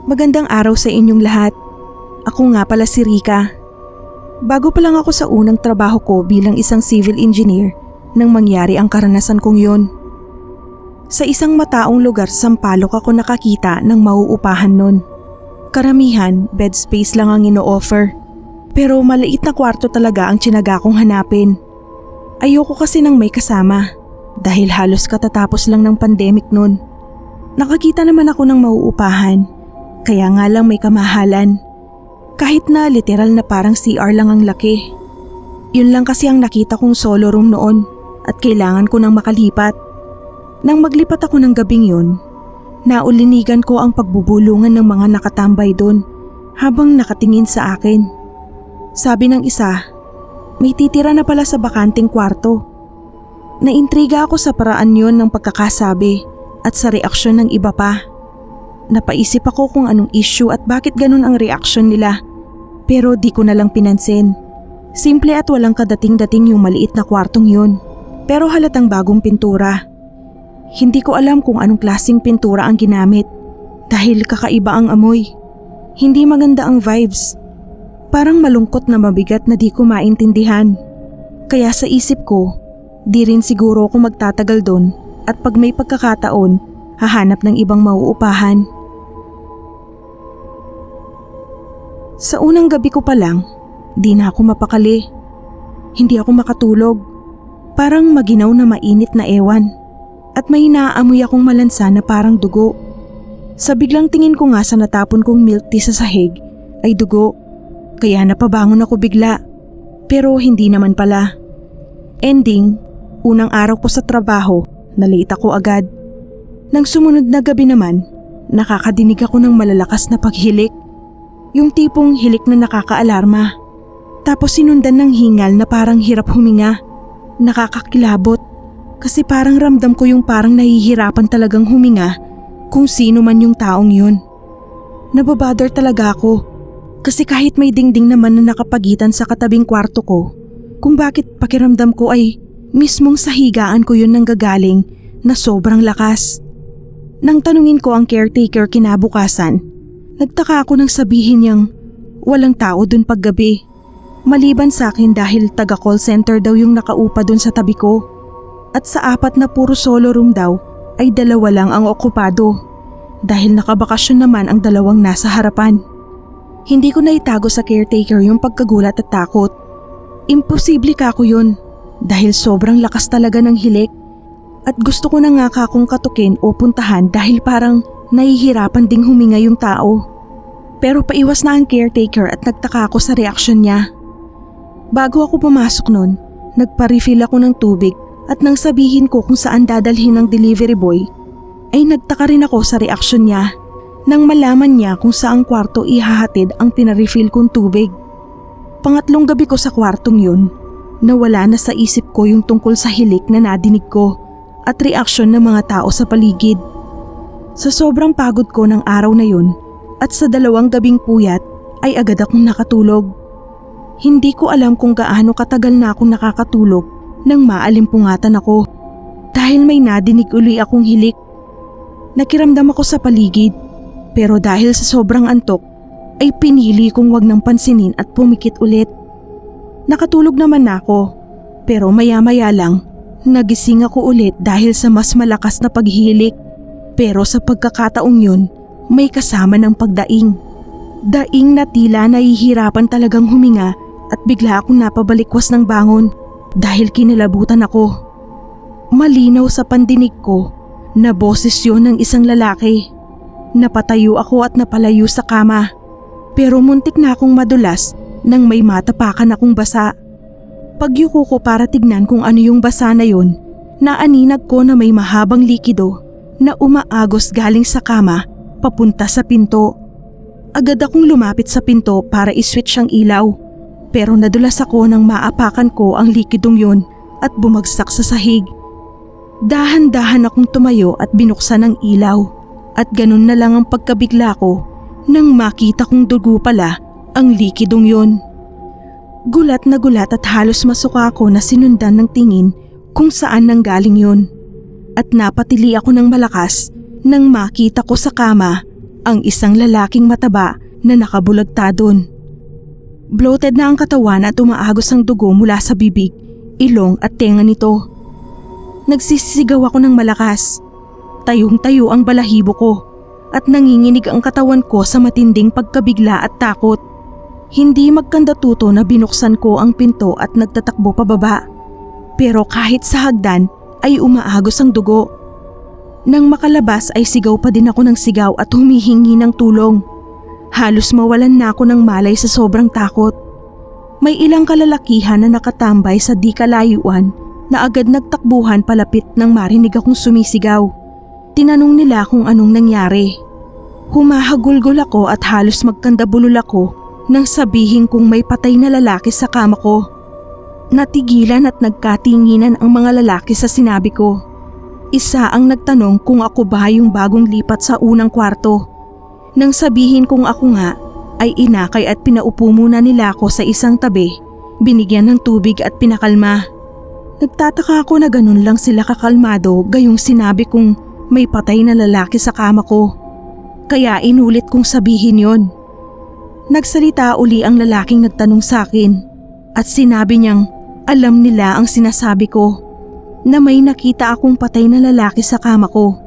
Magandang araw sa inyong lahat. Ako nga pala si Rika. Bago pa lang ako sa unang trabaho ko bilang isang civil engineer nang mangyari ang karanasan kong yon. Sa isang mataong lugar sa Sampaloc ako nakakita ng mauupahan nun. Karamihan, bed space lang ang ino-offer. Pero maliit na kwarto talaga ang tsinaga kong hanapin. Ayoko kasi ng may kasama dahil halos katatapos lang ng pandemic nun. Nakakita naman ako ng mauupahan. Kaya nga lang may kamahalan. Kahit na literal na parang CR lang ang laki. Yun lang kasi ang nakita kong solo room noon at kailangan ko nang makalipat. Nang maglipat ako ng gabing yun, naulinigan ko ang pagbubulungan ng mga nakatambay doon habang nakatingin sa akin. Sabi ng isa, may titira na pala sa bakanting kwarto. Naintriga ako sa paraan yun ng pagkakasabi at sa reaksyon ng iba pa. Napaisip ako kung anong issue at bakit ganun ang reaksyon nila. Pero di ko na lang pinansin. Simple at walang kadating-dating yung maliit na kwartong yun. Pero halatang bagong pintura. Hindi ko alam kung anong klaseng pintura ang ginamit. Dahil kakaiba ang amoy. Hindi maganda ang vibes. Parang malungkot na mabigat na di ko maintindihan. Kaya sa isip ko, di rin siguro ako magtatagal doon at pag may pagkakataon, hahanap ng ibang mauupahan. Sa unang gabi ko pa lang, di na ako mapakali. Hindi ako makatulog. Parang maginaw na mainit na ewan. At may naaamoy akong malansa na parang dugo. Sa biglang tingin ko nga sa natapon kong milk tea sa sahig ay dugo. Kaya napabangon ako bigla. Pero hindi naman pala. Ending, unang araw ko sa trabaho, nalate ako agad. Nang sumunod na gabi naman, nakakadinig ako ng malalakas na paghilik. Yung tipong hilik na nakakaalarma. Tapos sinundan ng hingal na parang hirap huminga. Nakakakilabot. Kasi parang ramdam ko yung parang nahihirapan talagang huminga kung sino man yung taong yun. Nababother talaga ako. Kasi kahit may dingding naman na nakapagitan sa katabing kwarto ko, kung bakit pakiramdam ko ay mismong sa higaan ko yun nanggagaling na sobrang lakas. Nang tanungin ko ang caretaker kinabukasan, nagtaka ako nang sabihin niyang walang tao dun paggabi. Maliban sa akin dahil taga call center daw yung nakaupa dun sa tabi ko. At sa 4 na puro solo room daw ay 2 lang ang okupado. Dahil nakabakasyon naman ang 2 nasa harapan. Hindi ko na itago sa caretaker yung pagkagulat at takot. Imposible ka ako yun dahil sobrang lakas talaga ng hilik. At gusto ko na nga kakong katukin o puntahan dahil parang nahihirapan ding huminga yung tao. Pero paiwas na ang caretaker at nagtaka ako sa reaksyon niya. Bago ako pumasok nun, nagpa-refill ako ng tubig at nang sabihin ko kung saan dadalhin ng delivery boy, ay nagtaka rin ako sa reaksyon niya nang malaman niya kung saang kwarto ihahatid ang pinarefill kong tubig. Pangatlong gabi ko sa kwartong yun, nawala na sa isip ko yung tungkol sa hilik na nadinig ko at reaksyon ng mga tao sa paligid. Sa sobrang pagod ko ng araw na yun at sa 2 gabing puyat ay agad akong nakatulog. Hindi ko alam kung gaano katagal na akong nakakatulog nang maalimpungatan ako dahil may nadinig uli akong hilik. Nakiramdam ako sa paligid pero dahil sa sobrang antok ay pinili kong wag nang pansinin at pumikit ulit. Nakatulog naman ako pero maya-maya lang nagising ako ulit dahil sa mas malakas na paghihilik. Pero sa pagkakataong yun, may kasama ng pagdaing. Daing na tila nahihirapan talagang huminga at bigla akong napabalikwas ng bangon dahil kinilabutan ako. Malinaw sa pandinig ko na boses yun ng isang lalaki. Napatayo ako at napalayo sa kama. Pero muntik na akong madulas nang may matapakan akong basa. Pagyuko ko para tignan kung ano yung basa na yun, naaninag ko na may mahabang likido na umaagos galing sa kama papunta sa pinto. Agad akong lumapit sa pinto para iswitch ang ilaw. Pero nadulas ako nang maapakan ko ang likidong yun at bumagsak sa sahig. Dahan-dahan akong tumayo at binuksan ang ilaw. At ganun na lang ang pagkabigla ko nang makita kong dugo pala ang likidong yun. Gulat na gulat at halos masuka ako na sinundan ng tingin kung saan nanggaling yun. At napatili ako ng malakas nang makita ko sa kama ang isang lalaking mataba na nakabulagta doon. Bloated na ang katawan at umaagos ang dugo mula sa bibig, ilong at tenga nito. Nagsisisigaw ako ng malakas. Tayong-tayo ang balahibo ko at nanginginig ang katawan ko sa matinding pagkabigla at takot. Hindi magkandatuto na binuksan ko ang pinto at nagtatakbo pababa. Pero kahit sa hagdan ay umaagos ang dugo. Nang makalabas ay sigaw pa din ako ng sigaw at humihingi ng tulong. Halos mawalan na ako ng malay sa sobrang takot. May ilang kalalakihan na nakatambay sa di kalayuan na agad nagtakbuhan palapit nang marinig akong sumisigaw. Tinanong nila kung anong nangyari. Humahagulgol ako at halos magkandabulol ako nang sabihin kong may patay na lalaki sa kama ko. Natigilan at nagkatinginan ang mga lalaki sa sinabi ko. Isa ang nagtanong kung ako ba yung bagong lipat sa unang kwarto. Nang sabihin kong ako nga, ay inakay at pinaupo muna nila ako sa isang tabi, binigyan ng tubig at pinakalma. Nagtataka ako na ganun lang sila kakalmado gayong sinabi kong may patay na lalaki sa kama ko. Kaya inulit kong sabihin yon. Nagsalita uli ang lalaking nagtanong sa akin at sinabi niyang alam nila ang sinasabi ko na may nakita akong patay na lalaki sa kama ko.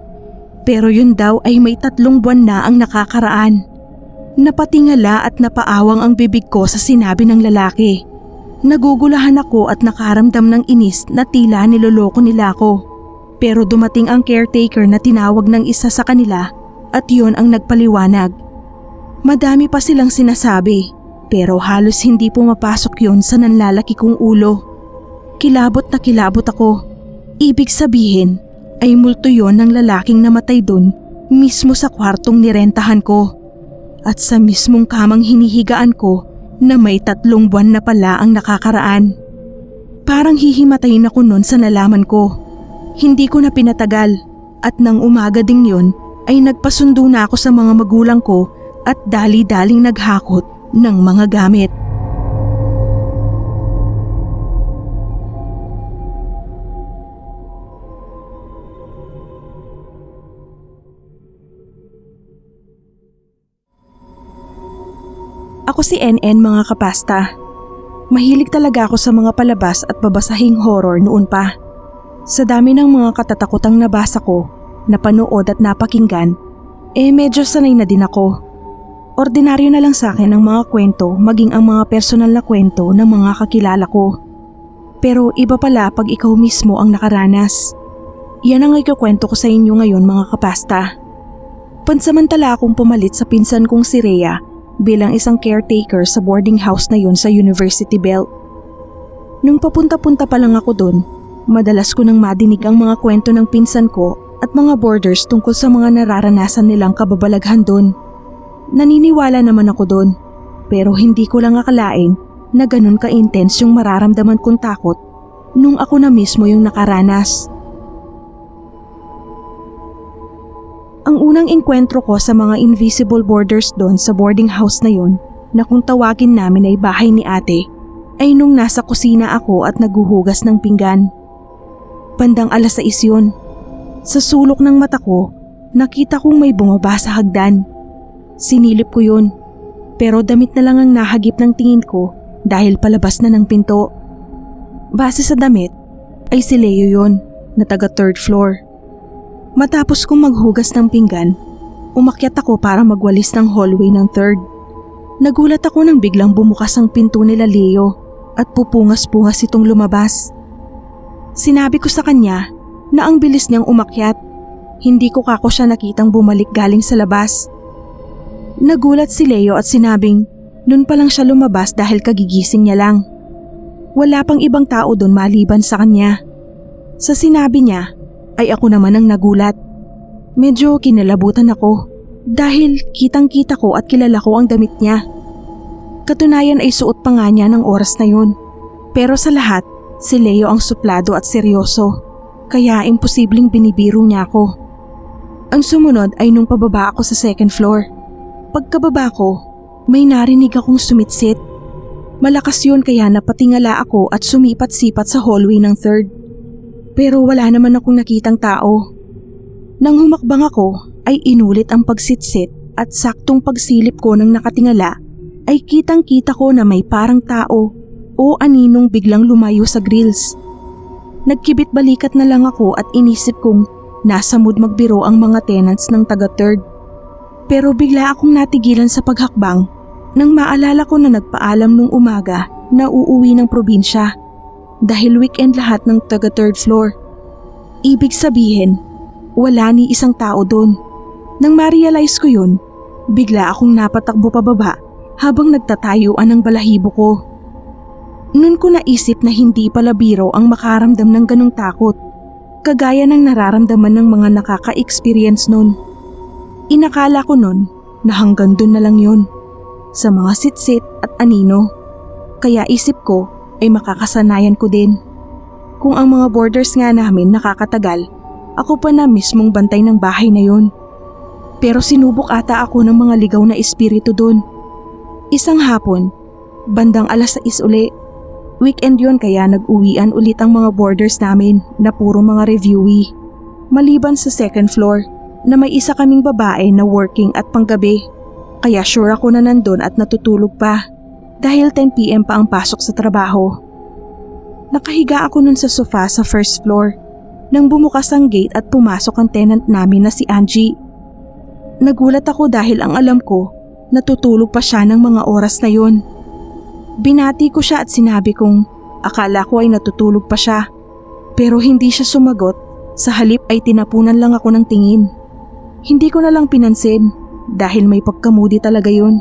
Pero yun daw ay may 3 buwan na ang nakakaraan. Napatingala at napaawang ang bibig ko sa sinabi ng lalaki. Nagugulahan ako at nakaramdam ng inis na tila niloloko nila ako. Pero dumating ang caretaker na tinawag ng isa sa kanila at yun ang nagpaliwanag. Madami pa silang sinasabi pero halos hindi pumapasok yun sa nanlalaki kong ulo. Kilabot na kilabot ako. Ibig sabihin ay multo yon ng lalaking namatay dun mismo sa kwartong nirentahan ko at sa mismong kamang hinihigaan ko na may 3 buwan na pala ang nakakaraan. Parang hihimatayin ako nun sa nalaman ko. Hindi ko na pinatagal at nang umaga ding yon ay nagpasundo na ako sa mga magulang ko at dali-daling naghakot ng mga gamit. Ako si NN mga kapasta. Mahilig talaga ako sa mga palabas at babasahing horror noon pa. Sa dami ng mga katatakutang nabasa ko, napanood at napakinggan, medyo sanay na din ako. Ordinaryo na lang sa akin ang mga kwento maging ang mga personal na kwento ng mga kakilala ko. Pero iba pala pag ikaw mismo ang nakaranas. Yan ang ikukwento ko sa inyo ngayon mga kapasta. Pansamantala akong pumalit sa pinsan kong si Rhea bilang isang caretaker sa boarding house na yun sa University Belt. Nung papunta-punta pa lang ako doon, madalas ko nang madinig ang mga kwento ng pinsan ko at mga boarders tungkol sa mga nararanasan nilang kababalaghan doon. Naniniwala naman ako doon, pero hindi ko lang akalain na ganun ka-intense yung mararamdaman kong takot nung ako na mismo yung nakaranas. Ang unang engkwentro ko sa mga invisible boarders doon sa boarding house na yun na kung tawagin namin ay bahay ni ate ay nung nasa kusina ako at naguhugas ng pinggan. Bandang 6:00 yun. Sa sulok ng mata ko, nakita kong may bumaba sa hagdan. Sinilip ko yun, pero damit na lang ang nahagip ng tingin ko dahil palabas na ng pinto. Base sa damit, ay si Leo yun na taga 3rd floor. Matapos kong maghugas ng pinggan, umakyat ako para magwalis ng hallway ng 3rd. Nagulat ako nang biglang bumukas ang pinto nila Leo at pupungas-pungas itong lumabas. Sinabi ko sa kanya na ang bilis niyang umakyat. Hindi ko kako siya nakitang bumalik galing sa labas. Nagulat si Leo at sinabing nun pa lang siya lumabas dahil kagigising niya lang. Wala pang ibang tao doon maliban sa kanya. Sa sinabi niya, ay ako naman ang nagulat. Medyo kinalabutan ako dahil kitang-kita ko at kilala ko ang damit niya. Katunayan ay suot pa nga niya ng oras na yun. Pero sa lahat, si Leo ang suplado at seryoso, kaya imposibleng binibiro niya ako. Ang sumunod ay nung pababa ako sa 2nd floor. Pagkababa ko, may narinig akong sumitsit. Malakas yun kaya napatingala ako at sumipat-sipat sa hallway ng 3rd. Pero wala naman akong nakitang tao. Nang humakbang ako ay inulit ang pagsitsit at saktong pagsilip ko ng nakatingala ay kitang-kita ko na may parang tao o aninong biglang lumayo sa grills. Nagkibit balikat na lang ako at inisip kong nasa mood magbiro ang mga tenants ng taga-third. Pero bigla akong natigilan sa paghakbang nang maalala ko na nagpaalam nung umaga na uuwi ng probinsya dahil weekend lahat ng taga-third floor. Ibig sabihin, wala ni isang tao doon. Nang ma-realize ko yun, bigla akong napatakbo pababa habang nagtatayuan ng balahibo ko. Noon ko naisip na hindi pala biro ang makaramdam ng ganong takot, kagaya ng nararamdaman ng mga nakaka-experience nun. Inakala ko nun na hanggang dun na lang yun, sa mga sit-sit at anino. Kaya isip ko ay makakasanayan ko din. Kung ang mga boarders nga namin nakakatagal, ako pa na mismong bantay ng bahay na yun. Pero sinubok ata ako ng mga ligaw na espiritu dun. Isang hapon, bandang 6:00 uli. Weekend yun kaya nag-uwian ulit ang mga boarders namin na puro mga reviewee. Maliban sa second floor na may isa kaming babae na working at panggabi. Kaya sure ako na nandun at natutulog pa dahil 10 PM pa ang pasok sa trabaho. Nakahiga ako nun sa sofa sa first floor nang bumukas ang gate at pumasok ang tenant namin na si Angie. Nagulat ako dahil ang alam ko, natutulog pa siya ng mga oras na yun. Binati ko siya at sinabi kong akala ko ay natutulog pa siya. Pero hindi siya sumagot, sa halip ay tinapunan lang ako ng tingin. Hindi ko na lang pinansin dahil may pagkamudi talaga yun.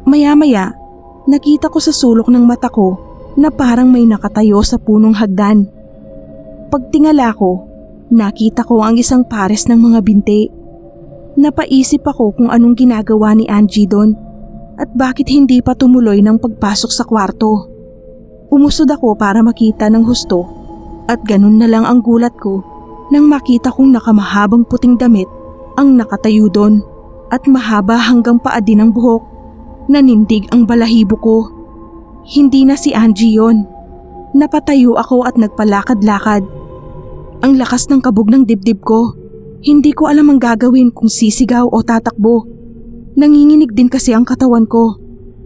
Maya-maya, nakita ko sa sulok ng mata ko na parang may nakatayo sa punong hagdan. Pagtingala ko, nakita ko ang isang pares ng mga binti. Napaisip ako kung anong ginagawa ni Angie doon at bakit hindi pa tumuloy ng pagpasok sa kwarto. Umusod ako para makita ng husto at ganun na lang ang gulat ko nang makita kong nakamahabang puting damit ang nakatayo doon at mahaba hanggang paa din ang buhok. Nanindig ang balahibo ko. Hindi na si Angie yon. Napatayo ako at nagpalakad-lakad. Ang lakas ng kabog ng dibdib ko. Hindi ko alam ang gagawin kung sisigaw o tatakbo. Nanginginig din kasi ang katawan ko.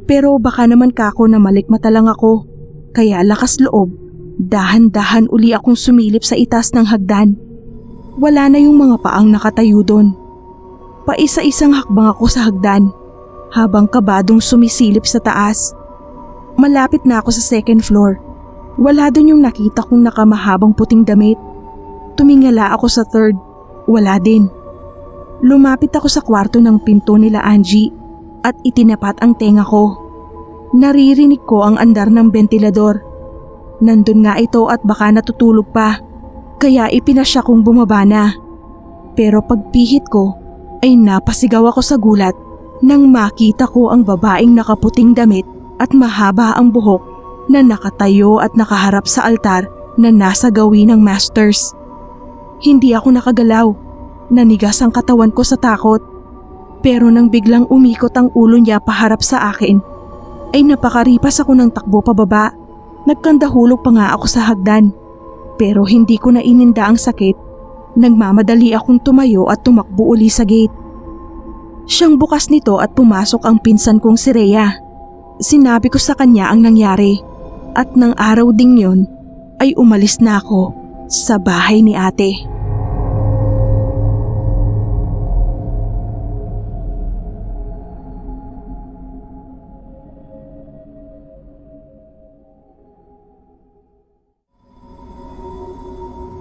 Pero baka naman kako na malikmata lang ako. Kaya lakas loob, dahan-dahan uli akong sumilip sa itaas ng hagdan. Wala na yung mga paang nakatayo doon. Paisa-isang hakbang ako sa hagdan habang kabadong sumisilip sa taas. Malapit na ako sa second floor. Wala doon yung nakita kong nakamahabang puting damit. Tumingala ako sa third. Wala din. Lumapit ako sa kwarto ng pinto nila Angie at itinapat ang tenga ko. Naririnig ko ang andar ng bentilador. Nandun nga ito at baka natutulog pa. Kaya ipinasya kong bumaba na. Pero pagpihit ko ay napasigaw ako sa gulat nang makita ko ang babaeng nakaputing damit at mahaba ang buhok na nakatayo at nakaharap sa altar na nasa gawin ng masters. Hindi ako nakagalaw. Nanigas ang katawan ko sa takot. Pero nang biglang umikot ang ulo niya paharap sa akin, ay napakaripas ako ng takbo pababa. Nagkandahulog pa nga ako sa hagdan. Pero hindi ko na ininda ang sakit. Nagmamadali akong tumayo at tumakbo uli sa gate. Siyang bukas nito at pumasok ang pinsan kong si Rhea. Sinabi ko sa kanya ang nangyari at ng araw ding yon ay umalis na ako sa bahay ni ate.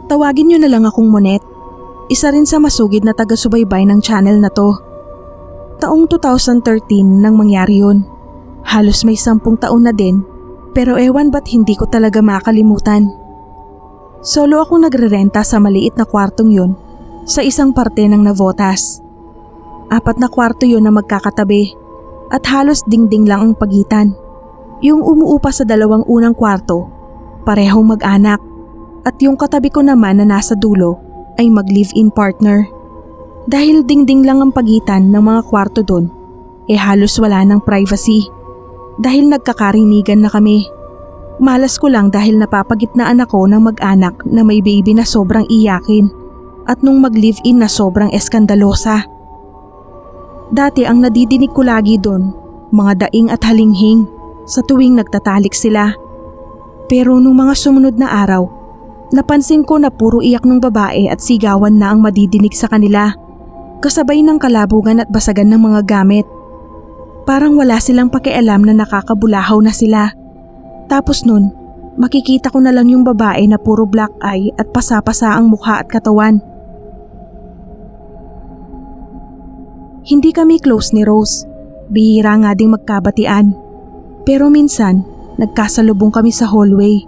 Tawagin niyo na lang akong Monet. Isa rin sa masugid na taga-subaybay ng channel na to. Taong 2013 nang mangyari yun. Halos may 10 taon na din, pero ewan ba't hindi ko talaga makalimutan. Solo akong nagrerenta sa maliit na kwartong yun sa isang parte ng Navotas. 4 na kwarto yun na magkakatabi at halos dingding lang ang pagitan. Yung umuupa sa 2 unang kwarto, parehong mag-anak, at yung katabi ko naman na nasa dulo ay mag-live-in partner. Dahil dingding lang ang pagitan ng mga kwarto doon, halos wala ng privacy. Dahil nagkakarinigan na kami. Malas ko lang dahil napapagitnaan ako ng mag-anak na may baby na sobrang iyakin at nung mag-live-in na sobrang eskandalosa. Dati ang nadidinig ko lagi doon, mga daing at halinghing sa tuwing nagtatalik sila. Pero nung mga sumunod na araw, napansin ko na puro iyak ng babae at sigawan na ang madidinig sa kanila, kasabay ng kalabugan at basagan ng mga gamit. Parang wala silang pakialam na nakakabulahaw na sila. Tapos nun, makikita ko na lang yung babae na puro black eye at pasa-pasa ang mukha at katawan. Hindi kami close ni Rose. Bihira nga ding magkabatian. Pero minsan, nagkasalubong kami sa hallway.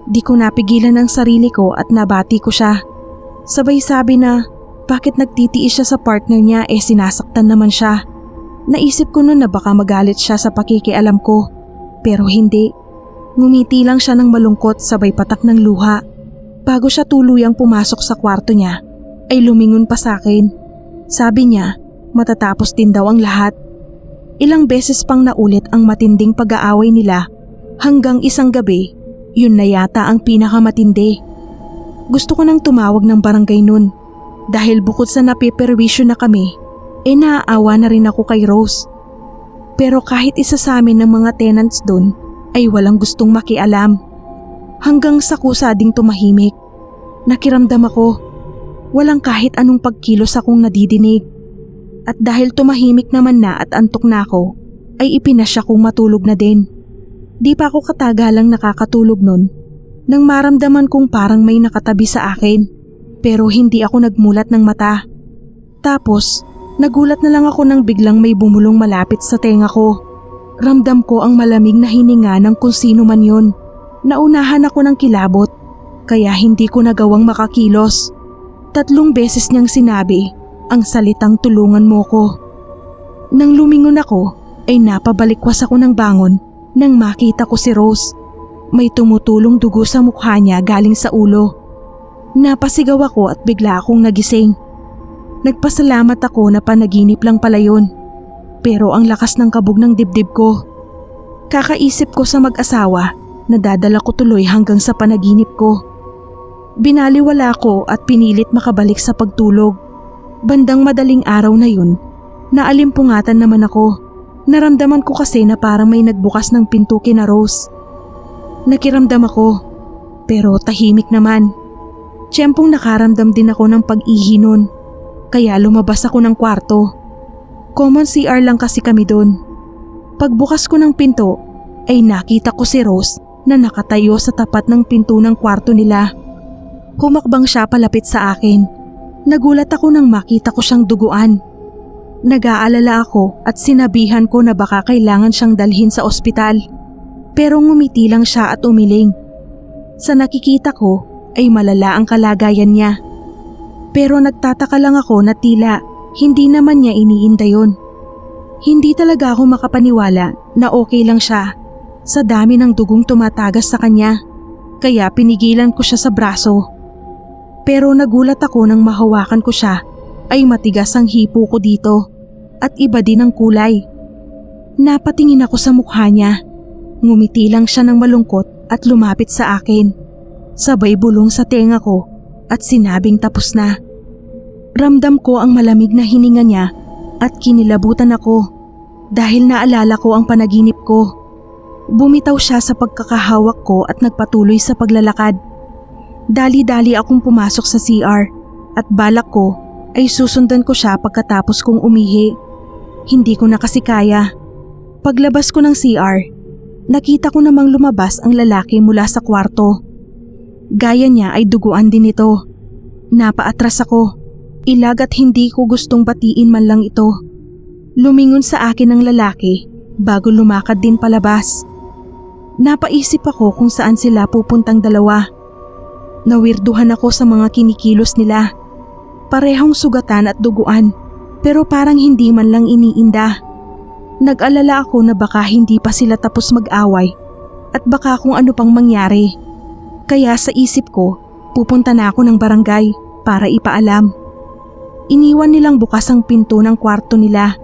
Di ko napigilan ang sarili ko at nabati ko siya. Sabay sabi na, bakit nagtitiis siya sa partner niya sinasaktan naman siya. Naisip ko noon na baka magalit siya sa pakikialam ko. Pero hindi. Ngumiti lang siya ng malungkot sabay patak ng luha. Bago siya tuluyang pumasok sa kwarto niya, ay lumingon pa sa akin. Sabi niya, matatapos din daw ang lahat. Ilang beses pang naulit ang matinding pag-aaway nila hanggang isang gabi, yun na yata ang pinakamatindi. Gusto ko nang tumawag ng barangay nun dahil bukod sa napiperwisyo na kami, naaawa na rin ako kay Rose. Pero kahit isa sa amin ng mga tenants dun ay walang gustong makialam. Hanggang sa kusa ding tumahimik. Nakiramdam ako, walang kahit anong pagkilos akong nadidinig. At dahil tumahimik naman na at antok na ako, ay ipinasya kong matulog na din. Di pa ako katagalang nakakatulog nun nang maramdaman kong parang may nakatabi sa akin, pero hindi ako nagmulat ng mata. Tapos, nagulat na lang ako nang biglang may bumulong malapit sa tenga ko. Ramdam ko ang malamig na hininga ng kung sino man yun. Naunahan ako ng kilabot, kaya hindi ko nagawang makakilos. 3 beses niyang sinabi ang salitang tulungan mo ko. Nang lumingon ako, ay napabalikwas ako ng bangon nang makita ko si Rose. May tumutulong dugo sa mukha niya galing sa ulo. Napasigaw ako at bigla akong nagising. Nagpasalamat ako na panaginip lang pala yun. Pero ang lakas ng kabog ng dibdib ko. Kakaisip ko sa mag-asawa na dadala ko tuloy hanggang sa panaginip ko. Binaliwala ko at pinilit makabalik sa pagtulog. Bandang madaling araw na yun, naalimpungatan naman ako. Naramdaman ko kasi na parang may nagbukas ng pinto kina Rose. Nakiramdam ako, pero tahimik naman. Tiyempong nakaramdam din ako ng pag-ihi nun, kaya lumabas ako ng kwarto. Common CR lang kasi kami doon. Pagbukas ko ng pinto, ay nakita ko si Rose na nakatayo sa tapat ng pinto ng kwarto nila. Humakbang siya palapit sa akin. Nagulat ako nang makita ko siyang duguan. Nag-aalala ako at sinabihan ko na baka kailangan siyang dalhin sa ospital. Pero ngumiti lang siya at umiling. Sa nakikita ko ay malala ang kalagayan niya. Pero nagtataka lang ako na tila hindi naman niya iniinda yun. Hindi talaga ako makapaniwala na okay lang siya sa dami ng dugong tumatagas sa kanya. Kaya pinigilan ko siya sa braso. Pero nagulat ako nang mahawakan ko siya ay matigas ang hipo ko dito at iba din ang kulay. Napatingin ako sa mukha niya. Ngumiti lang siya ng malungkot at lumapit sa akin. Sabay bulong sa tenga ko at sinabing tapos na. Ramdam ko ang malamig na hininga niya at kinilabutan ako dahil naalala ko ang panaginip ko. Bumitaw siya sa pagkakahawak ko at nagpatuloy sa paglalakad. Dali-dali akong pumasok sa CR at balak ko ay susundan ko siya pagkatapos kong umihi. Hindi ko na kasi kaya. Paglabas ko ng CR, nakita ko namang lumabas ang lalaki mula sa kwarto. Gaya niya ay duguan din ito. Napaatras ako. Ilag at hindi ko gustong batiin man lang ito. Lumingon sa akin ang lalaki bago lumakad din palabas. Napaisip ako kung saan sila pupuntang dalawa. Nawirduhan ako sa mga kinikilos nila. Parehong sugatan at duguan, pero parang hindi man lang iniinda. Nag-alala ako na baka hindi pa sila tapos mag-away at baka kung ano pang mangyari. Kaya sa isip ko, pupunta na ako ng barangay para ipaalam. Iniwan nilang bukas ang pinto ng kwarto nila,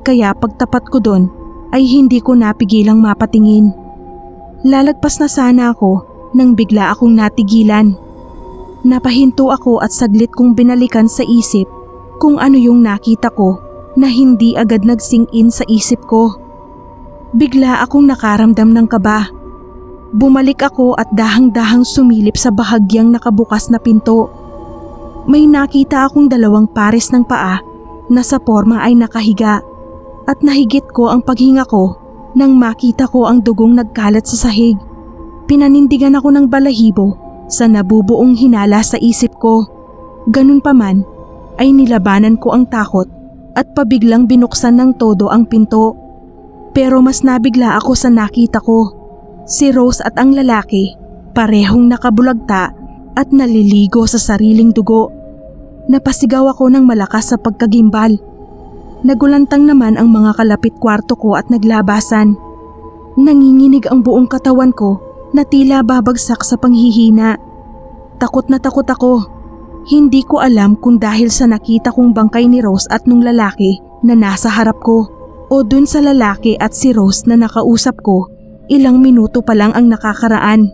kaya pagtapat ko doon ay hindi ko napigilang mapatingin. Lalagpas na sana ako nang bigla akong natigilan. Napahinto ako at saglit kong binalikan sa isip kung ano yung nakita ko na hindi agad nag-sink in sa isip ko. Bigla akong nakaramdam ng kaba. Bumalik ako at dahang-dahang sumilip sa bahagyang nakabukas na pinto. May nakita akong 2 pares ng paa na sa porma ay nakahiga at nahigit ko ang paghinga ko nang makita ko ang dugong nagkalat sa sahig. Pinanindigan ako ng balahibo sa nabubuong hinala sa isip ko. Ganun pa man ay nilabanan ko ang takot at pabiglang binuksan ng todo ang pinto. Pero mas nabigla ako sa nakita ko. Si Rose at ang lalaki parehong nakabulagta at naliligo sa sariling dugo. Napasigaw ako ng malakas sa pagkagimbal. Nagulantang naman ang mga kalapit kwarto ko at naglabasan. Nanginginig ang buong katawan ko na tila babagsak sa panghihina. Takot na takot ako. Hindi ko alam kung dahil sa nakita kong bangkay ni Rose at nung lalaki na nasa harap ko o dun sa lalaki at si Rose na nakausap ko ilang minuto pa lang ang nakakaraan.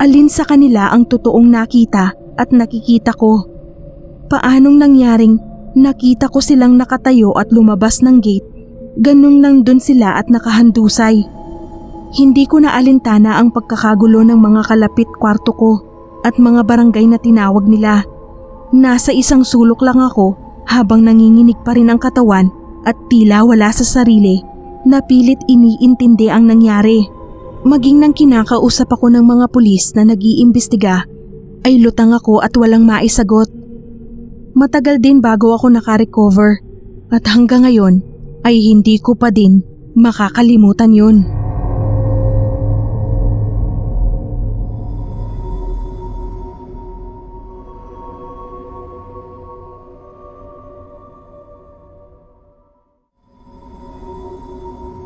Alin sa kanila ang totoong nakita at nakikita ko? Paanong nangyaring nakita ko silang nakatayo at lumabas ng gate, ganung nandun sila at nakahandusay? Hindi ko na alintana ang pagkakagulo ng mga kalapit kwarto ko at mga barangay na tinawag nila. Nasa isang sulok lang ako habang nanginginig pa rin ang katawan at tila wala sa sarili. Napilit iniintindi ang nangyari. Maging nang kinakausap ako ng mga pulis na nag-iimbestiga, ay lutang ako at walang maisagot. Matagal din bago ako nakarecover at hanggang ngayon ay hindi ko pa din makakalimutan yun.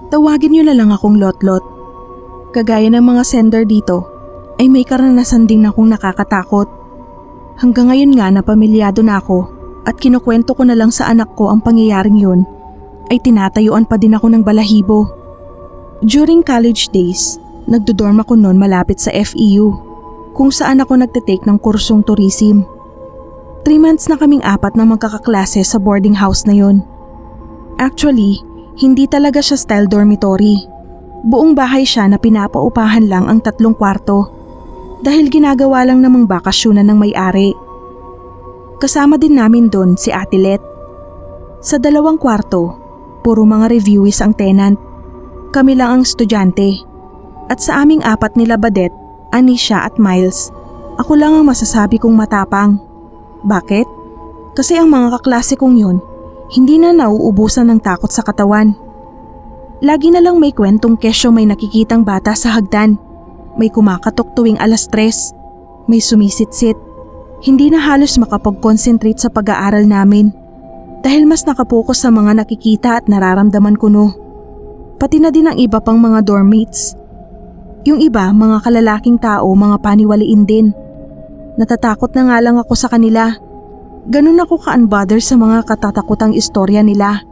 Tawagin niyo na lang akong Lotlot. Kagaya ng mga sender dito, ay may karanasan din akong nakakatakot. Hanggang ngayon nga na pamilyado na ako at kinukwento ko na lang sa anak ko ang pangyayaring yun, ay tinatayuan pa din ako ng balahibo. During college days, nagdodorm ako noon malapit sa FEU, kung saan ako nagtitake ng kursong tourism. 3 months na kaming 4 na magkakaklase sa boarding house na yun. Actually, hindi talaga siya style dormitory. Buong bahay siya na pinapaupahan lang ang 3 kwarto dahil ginagawa lang namang bakasyonan ng may-ari. Kasama din namin doon si Ate Let. Sa 2 kwarto, puro mga reviewees ang tenant. Kami lang ang estudyante. At sa aming 4 nila Badet, Anisha at Miles, ako lang ang masasabi kong matapang. Bakit? Kasi ang mga kaklase kong yun, hindi na nauubusan ng takot sa katawan. Lagi na lang may kwentong kesyo may nakikitang bata sa hagdan. May kumakatok tuwing 3:00. May sumisitsit. Hindi na halos makapag-concentrate sa pag-aaral namin dahil mas nakapokus sa mga nakikita at nararamdaman ko no. Pati na din ang iba pang mga dormmates. Yung iba, mga kalalaking tao, mga paniwaliin din. Natatakot na nga lang ako sa kanila. Ganun ako ka-unbother sa mga katatakutang istorya nila.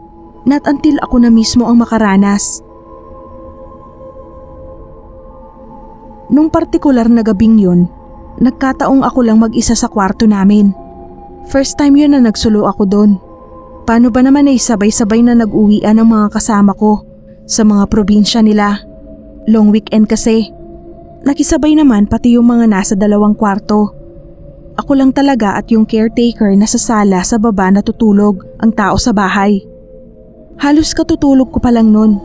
Not until ako na mismo ang makaranas. Nung partikular na gabing yun, nagkataong ako lang mag-isa sa kwarto namin. First time yun na nagsulo ako doon. Paano ba naman ay sabay-sabay na nag-uwian ang mga kasama ko sa mga probinsya nila. Long weekend kasi. Nakisabay naman pati yung mga nasa 2 kwarto. Ako lang talaga at yung caretaker na sa sala sa baba natutulog ang tao sa bahay. Halos katutulog ko pa lang nun.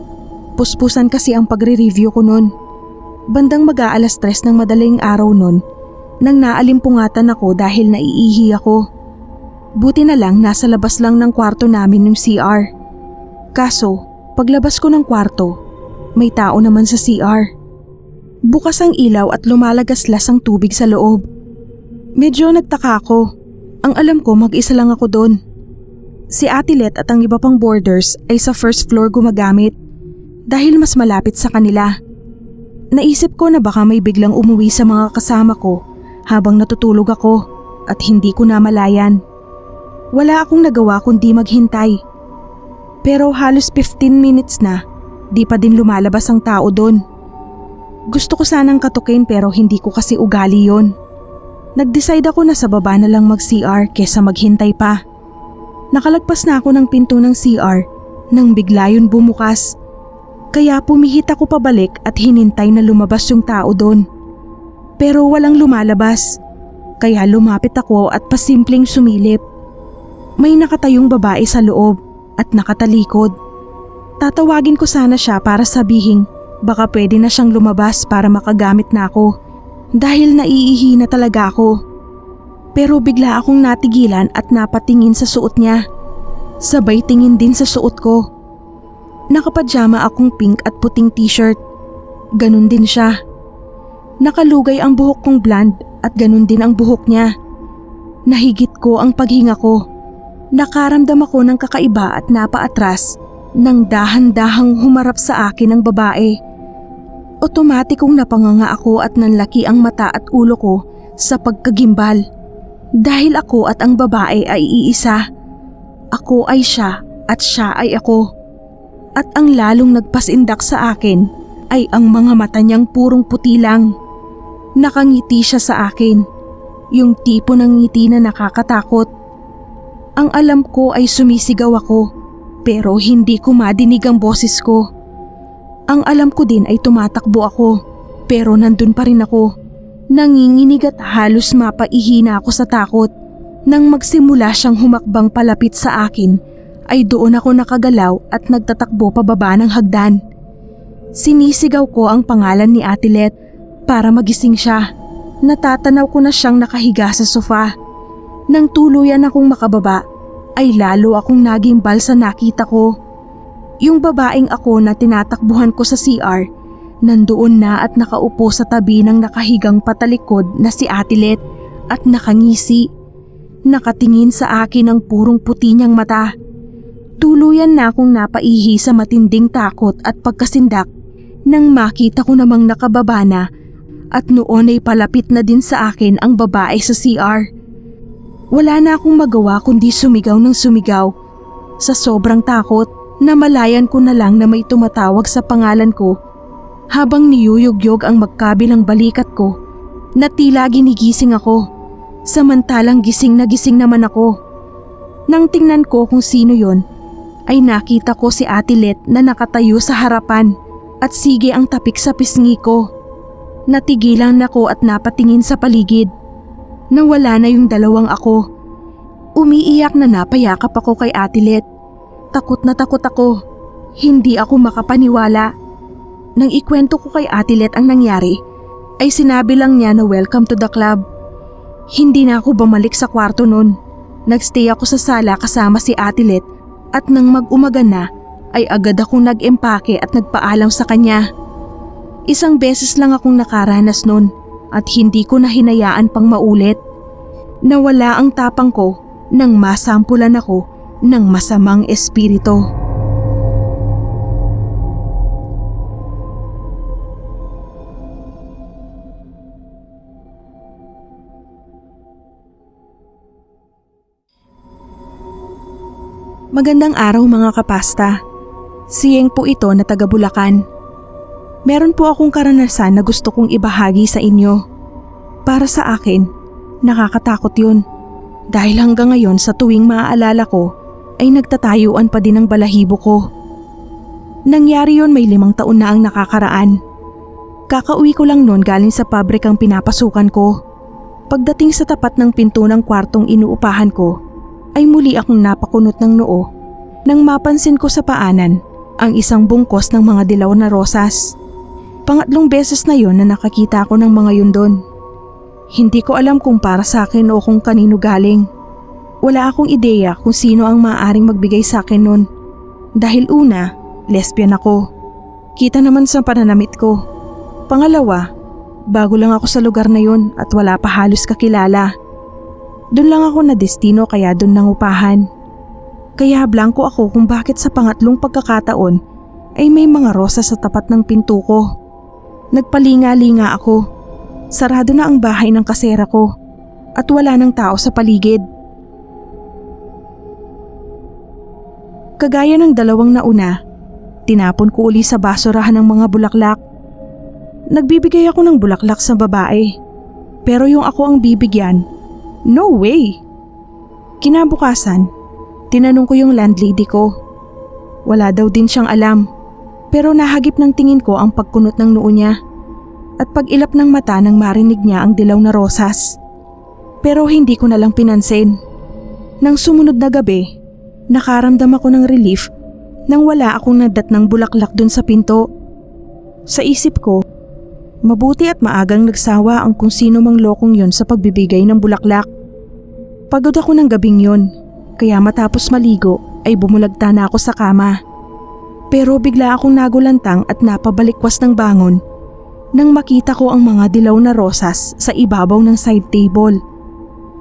Puspusan kasi ang pagre-review ko nun. Bandang mag-3 ng madaling araw nun nang naalimpungatan ako dahil naiihi ako. Buti na lang nasa labas lang ng kwarto namin ng CR. Kaso, paglabas ko ng kwarto, may tao naman sa CR. Bukas ang ilaw at lumalagaslas ang tubig sa loob. Medyo nagtaka ako. Ang alam ko mag-isa lang ako doon. Si Ate Let at ang iba pang boarders ay sa first floor gumagamit dahil mas malapit sa kanila. Naisip ko na baka may biglang umuwi sa mga kasama ko habang natutulog ako at hindi ko namalayan. Wala akong nagawa kundi maghintay. Pero halos 15 minutes na, di pa din lumalabas ang tao doon. Gusto ko sanang katukin pero hindi ko kasi ugali yon. Nag-decide ako na sa baba na lang mag-CR kesa maghintay pa. Nakalagpas na ako ng pinto ng CR nang bigla yun bumukas. Kaya pumihit ako pabalik at hinintay na lumabas yung tao doon. Pero walang lumalabas. Kaya lumapit ako at pasimpleng sumilip. May nakatayong babae sa loob at nakatalikod. Tatawagin ko sana siya para sabihin baka pwede na siyang lumabas para makagamit na ako dahil naiihi na talaga ako. Pero bigla akong natigilan at napatingin sa suot niya. Sabay tingin din sa suot ko. Nakapadyama akong pink at puting t-shirt. Ganun din siya. Nakalugay ang buhok kong blonde at ganun din ang buhok niya. Nahigit ko ang paghinga ko. Nakaramdam ako ng kakaiba at napaatras nang dahan-dahang humarap sa akin ang babae. Otomatikong napanganga ako at nanlaki ang mata at ulo ko sa pagkagimbal. Dahil ako at ang babae ay iisa. Ako ay siya at siya ay ako. At ang lalong nagpasindak sa akin ay ang mga mata niyang purong puti lang. Nakangiti siya sa akin. Yung tipo ng ngiti na nakakatakot. Ang alam ko ay sumisigaw ako pero hindi ko madinig ang boses ko. Ang alam ko din ay tumatakbo ako pero nandun pa rin ako. Nanginginig at halos mapaihina ako sa takot. Nang magsimula siyang humakbang palapit sa akin ay doon ako nakagalaw at nagtatakbo pababa ng hagdan. Sinisigaw ko ang pangalan ni Ate Let para magising siya. Natatanaw ko na siyang nakahiga sa sofa. Nang tuluyan akong makababa ay lalo akong nagimbal sa nakita ko. Yung babaeng ako na tinatakbuhan ko sa CR, nandoon na at nakaupo sa tabi ng nakahigang patalikod na si Ate Let at nakangisi. Nakatingin sa akin ang purong puti niyang mata. Tuluyan na akong napaihi sa matinding takot at pagkasindak nang makita ko namang nakababa na at noon ay palapit na din sa akin ang babae sa CR. Wala na akong magawa kundi sumigaw ng sumigaw. Sa sobrang takot, namalayan ko na lang na may tumatawag sa pangalan ko habang niyuyugyog ang magkabilang balikat ko na tila ginigising ako. Samantalang gising naman ako. Nang tingnan ko kung sino yon, ay nakita ko si Ate Let na nakatayo sa harapan at sige ang tapik sa pisngi ko. Natigilan ako at napatingin sa paligid. Nawala na yung dalawang ako. Umiiyak na napayakap ako kay Ate Let. Takot na takot ako. Hindi ako makapaniwala. Nang ikwento ko kay Ate Let ang nangyari, ay sinabi lang niya na welcome to the club. Hindi na ako bumalik sa kwarto nun. Nagstay ako sa sala kasama si Ate Let at nang mag-umaga na ay agad akong nag-empake at nagpaalam sa kanya. Isang beses lang akong nakaranas nun at hindi ko na hinayaan pang maulit. Nawala ang tapang ko nang masampulan ako ng masamang espiritu. Magandang araw mga kapasta. Siyeng po ito na taga Bulacan. Meron po akong karanasan na gusto kong ibahagi sa inyo. Para sa akin, nakakatakot yun. Dahil hanggang ngayon sa tuwing maaalala ko, ay nagtatayuan pa din ang balahibo ko. Nangyari yun may 5 taon na ang nakakaraan. Kakauwi ko lang noon galing sa pabrikang pinapasukan ko. Pagdating sa tapat ng pinto ng kwartong inuupahan ko, ay muli akong napakunot ng noo nang mapansin ko sa paanan ang isang bungkos ng mga dilaw na rosas. Pangatlong beses na yon na nakakita ako ng mga yun doon. Hindi ko alam kung para sa akin o kung kanino galing. Wala akong ideya kung sino ang maaaring magbigay sa akin noon. Dahil una, lesbian ako. Kita naman sa pananamit ko. Pangalawa, bago lang ako sa lugar na yun at wala pa halos kakilala. Doon lang ako na destino kaya doon nangupahan. Kaya blanko ako kung bakit sa pangatlong pagkakataon ay may mga rosas sa tapat ng pinto ko. Nagpalinga-linga ako. Sarado na ang bahay ng kasera ko at wala nang tao sa paligid. Kagaya ng 2 nauna, tinapon ko uli sa basurahan ng mga bulaklak. Nagbibigay ako ng bulaklak sa babae, pero yung ako ang bibigyan, no way! Kinabukasan, Tinanong ko yung landlady ko. Wala daw din siyang alam, pero nahagip ng tingin ko ang pagkunot ng noo niya at pag-ilap ng mata nang marinig niya ang dilaw na rosas. Pero hindi ko na lang pinansin. Nang sumunod na gabi, nakaramdam ako ng relief nang wala akong nadat ng bulaklak dun sa pinto. Sa isip ko, mabuti at maagang nagsawa ang kung sino mang lokong yon sa pagbibigay ng bulaklak. Pagod ako ng gabing yon, kaya matapos maligo ay bumulagta na ako sa kama. Pero bigla akong nagulantang at napabalikwas ng bangon nang makita ko ang mga dilaw na rosas sa ibabaw ng side table.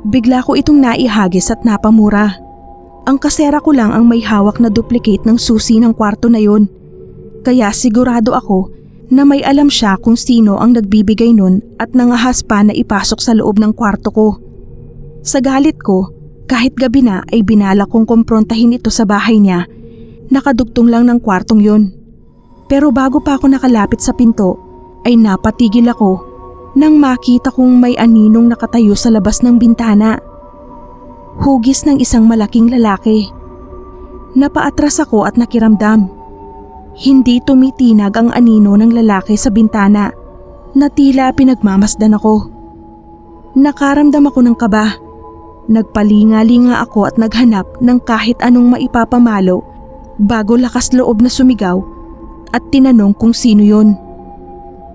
Bigla ko itong naihagis at napamura. Ang kasera ko lang ang may hawak na duplicate ng susi ng kwarto na yon. Kaya sigurado ako na may alam siya kung sino ang nagbibigay nun at nangahas pa na ipasok sa loob ng kwarto ko. Sa galit ko, kahit gabi na ay binalak kong kumprontahin ito sa bahay niya. Nakadugtong lang ng kwartong yun. Pero bago pa ako nakalapit sa pinto, ay napatigil ako nang makita kong may aninong nakatayo sa labas ng bintana. Hugis ng isang malaking lalaki. Napaatras ako at nakiramdam. Hindi tumitinag ang anino ng lalaki sa bintana na tila pinagmamasdan ako. Nakaramdam ako ng kaba. Nagpalinga-linga ako at naghanap ng kahit anong maipapamalo bago lakas loob na sumigaw at tinanong kung sino yon.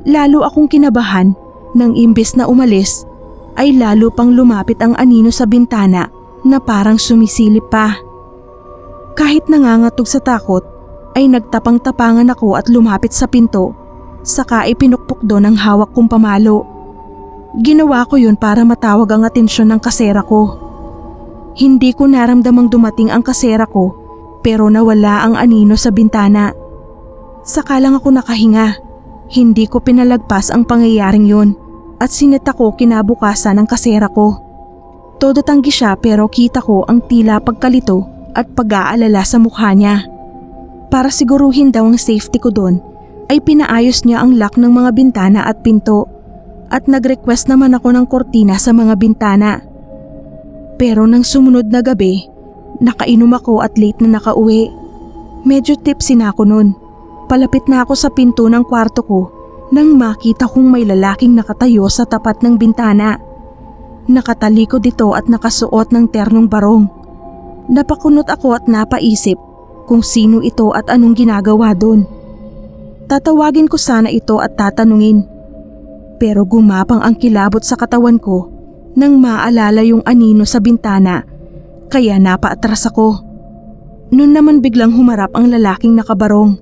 Lalo akong kinabahan nang imbes na umalis ay lalo pang lumapit ang anino sa bintana na parang sumisilip pa. Kahit nangangatog sa takot ay nagtapang-tapangan ako at lumapit sa pinto, saka ipinukpok doon ang hawak kong pamalo. Ginawa ko yun para matawag ang atensyon ng kasera ko. Hindi ko naramdamang dumating ang kasera ko pero nawala ang anino sa bintana. Saka lang ako nakahinga. Hindi ko pinalagpas ang pangyayaring yun at sineta ko kinabukasan ng kasera ko. Todo tanggi siya pero kita ko ang tila pagkalito at pag-aalala sa mukha niya. Para siguruhin daw ang safety ko doon, ay pinaayos niya ang lock ng mga bintana at pinto at nag-request naman ako ng kortina sa mga bintana. Pero nang sumunod na gabi, nakainom ako at late na nakauwi. Medyo tipsy na ako noon. Palapit na ako sa pinto ng kwarto ko nang makita kong may lalaking nakatayo sa tapat ng bintana. Nakatalikod ito at nakasuot ng ternong barong. Napakunot ako at napaisip kung sino ito at anong ginagawa doon. Tatawagin ko sana ito at tatanungin. Pero gumapang ang kilabot sa katawan ko nang maalala yung anino sa bintana, kaya napaatras ako. Noon naman biglang humarap ang lalaking nakabarong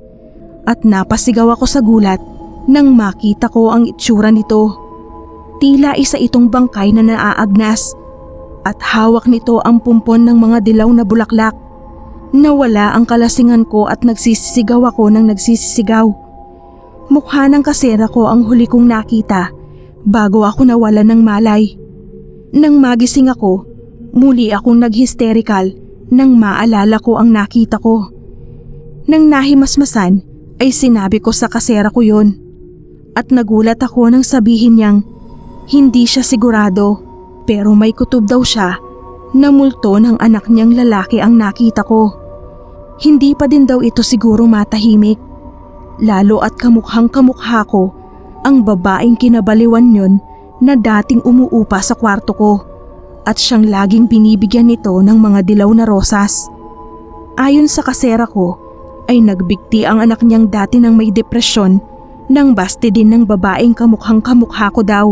at napasigaw ako sa gulat nang makita ko ang itsura nito. Tila isa itong bangkay na naaagnas at hawak nito ang pumpon ng mga dilaw na bulaklak. Nawala ang kalasingan ko at nagsisisigaw ako ng nagsisisigaw. Mukha ng kasera ko ang huli kong nakita bago ako nawala ng malay. Nang magising ako, muli akong nag-hysterical nang maalala ko ang nakita ko. Nang nahimasmasan ay sinabi ko sa kasera ko yon. At nagulat ako nang sabihin niyang hindi siya sigurado pero may kutob daw siya na multo ng anak niyang lalaki ang nakita ko. Hindi pa din daw ito siguro matahimik. Lalo at kamukhang kamukha ko ang babaeng kinabaliwan yon na dating umuupa sa kwarto ko at siyang laging binibigyan nito ng mga dilaw na rosas. Ayon sa kasera ko ay nagbigti ang anak niyang dati ng may depresyon nang basti din ng babaeng kamukhang kamukha ko daw.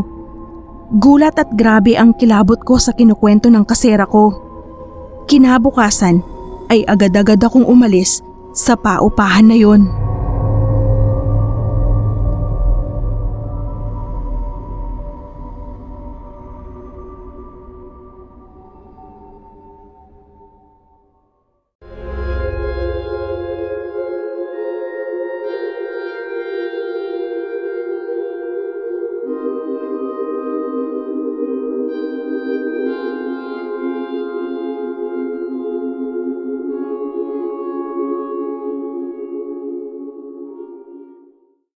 Gulat at grabe ang kilabot ko sa kinukwento ng kasera ko. Kinabukasan ay agad-agad akong umalis sa paupahan na yon.